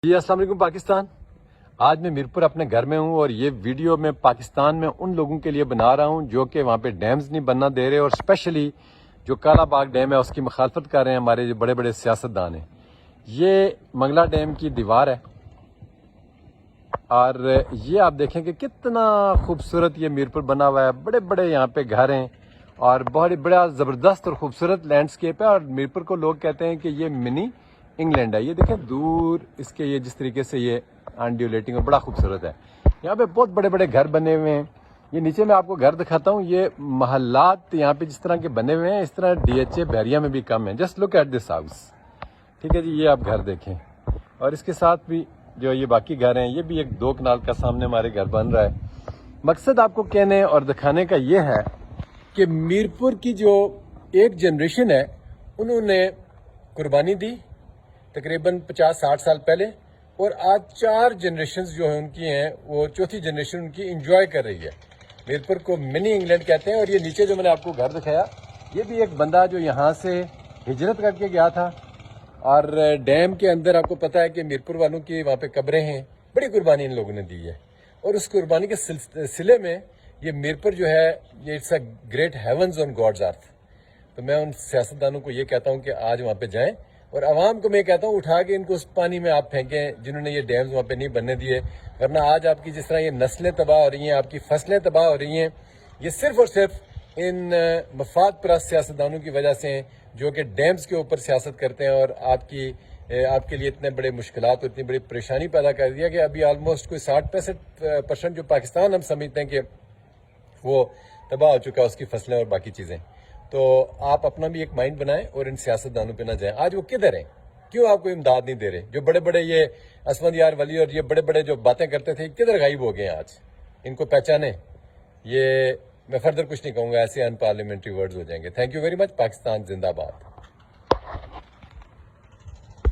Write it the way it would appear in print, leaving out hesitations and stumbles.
جی السلام علیکم پاکستان. آج میں میرپور اپنے گھر میں ہوں اور یہ ویڈیو میں پاکستان میں ان لوگوں کے لیے بنا رہا ہوں جو کہ وہاں پہ ڈیمز نہیں بننا دے رہے اور اسپیشلی جو کالا باغ ڈیم ہے اس کی مخالفت کر رہے ہیں ہمارے جو بڑے بڑے سیاستدان ہیں. یہ منگلا ڈیم کی دیوار ہے اور یہ آپ دیکھیں کہ کتنا خوبصورت یہ میرپور بنا ہوا ہے. بڑے بڑے یہاں پہ گھر ہیں اور بہت بڑا زبردست اور خوبصورت لینڈسکیپ ہے اور میرپور کو لوگ کہتے ہیں کہ یہ منی انگلینڈ ہے. یہ دیکھیں دور اس کے یہ جس طریقے سے یہ انڈیولیٹنگ اور بڑا خوبصورت ہے. یہاں پہ بہت بڑے بڑے گھر بنے ہوئے ہیں. یہ نیچے میں آپ کو گھر دکھاتا ہوں. یہ محلات یہاں پہ جس طرح کے بنے ہوئے ہیں اس طرح ڈی ایچ اے بحریہ میں بھی کم ہے. Just look at this house. ٹھیک ہے جی, یہ آپ گھر دیکھیں اور اس کے ساتھ بھی جو یہ باقی گھر ہیں یہ بھی ایک 2 کنال کا سامنے ہمارے گھر بن رہا ہے. مقصد آپ کو کہنے اور دکھانے کا یہ ہے کہ میرپور کی جو ایک جنریشن ہے انہوں نے قربانی دی تقریباً 50-60 سال پہلے, اور آج 4 جنریشنز جو ہیں ان کی ہیں وہ چوتھی جنریشن ان کی انجوائے کر رہی ہے. میرپور کو منی انگلینڈ کہتے ہیں. اور یہ نیچے جو میں نے آپ کو گھر دکھایا یہ بھی ایک بندہ جو یہاں سے ہجرت کر کے گیا تھا اور ڈیم کے اندر آپ کو پتا ہے کہ میرپور والوں کی وہاں پہ قبریں ہیں. بڑی قربانی ان لوگوں نے دی ہے اور اس قربانی کے سلسلے میں یہ میرپور جو ہے یہ it's a great heavens on God's earth. تو میں ان سیاستدانوں کو یہ کہتا ہوں کہ آج وہاں پہ جائیں اور عوام کو میں کہتا ہوں اٹھا کے ان کو اس پانی میں آپ پھینکیں جنہوں نے یہ ڈیمز وہاں پہ نہیں بننے دیے. ورنہ آج آپ کی جس طرح یہ نسلیں تباہ ہو رہی ہیں, آپ کی فصلیں تباہ ہو رہی ہیں, یہ صرف اور صرف ان مفاد پرست سیاستدانوں کی وجہ سے ہیں جو کہ ڈیمز کے اوپر سیاست کرتے ہیں اور آپ کے لیے اتنے بڑے مشکلات اور اتنی بڑی پریشانی پیدا کر دیا کہ ابھی آلموسٹ کوئی 60-65% جو پاکستان ہم سمجھتے ہیں کہ وہ تباہ ہو چکا ہے, اس کی فصلیں اور باقی چیزیں. تو آپ اپنا بھی ایک مائنڈ بنائیں اور ان سیاستدانوں پہ نہ جائیں. آج وہ کدھر ہیں؟ کیوں آپ کو امداد نہیں دے رہے؟ جو بڑے بڑے یہ اسمد یار ولی اور یہ بڑے بڑے جو باتیں کرتے تھے کدھر غائب ہو گئے ہیں آج؟ ان کو پہچانیں. یہ میں فردر کچھ نہیں کہوں گا, ایسے ان پارلیمنٹری ورڈز ہو جائیں گے. Thank you very much. Pakistan زندہ باد.